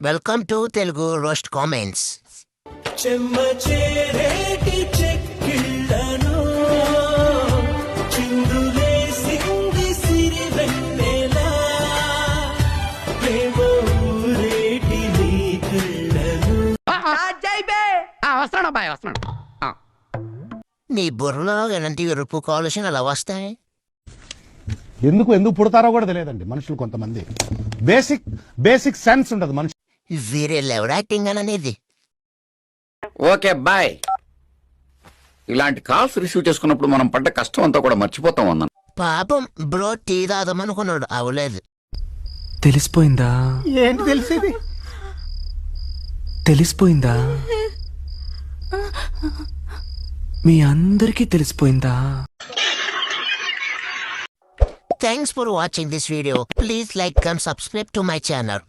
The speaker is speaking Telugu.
Welcome to Telugu roast comments. చెమ్మ చేరేటి చెక్కిళ్ళను చిందులేసింది సిరివెన్నెలా ప్రేమ ఊరేటి నీ కళ్ళను. వస్తున్నాడు అబ్బాయి వస్తున్నాడు. నీ బుర్రలో ఎలాంటి ఎరుపు ఆలోచనలు అలా వస్తాయి? ఎందుకు పుడతారో కూడా తెలియదండి మనుషులు. కొంతమంది బేసిక్ సెన్స్ ఉండదు మనిషి. వేరే లెవెల్ యాక్టింగ్ అని అనేది. Okay bye. ఇలాంటి కాల్స్ రిసీవ్ చేసుకున్నప్పుడు మనం పడ్డ కష్టం అంతా కూడా మర్చిపోతాం అన్నాను. పాపం బ్రో టీ తాగమనుకున్నాడు, అవలేదు. తెలిసిపోయిందా? ఏంటి తెలిసేది? తెలిసిపోయిందా? మీ అందరికీ తెలిసిపోయిందా? Thanks for watching this video. Please like and subscribe to my channel.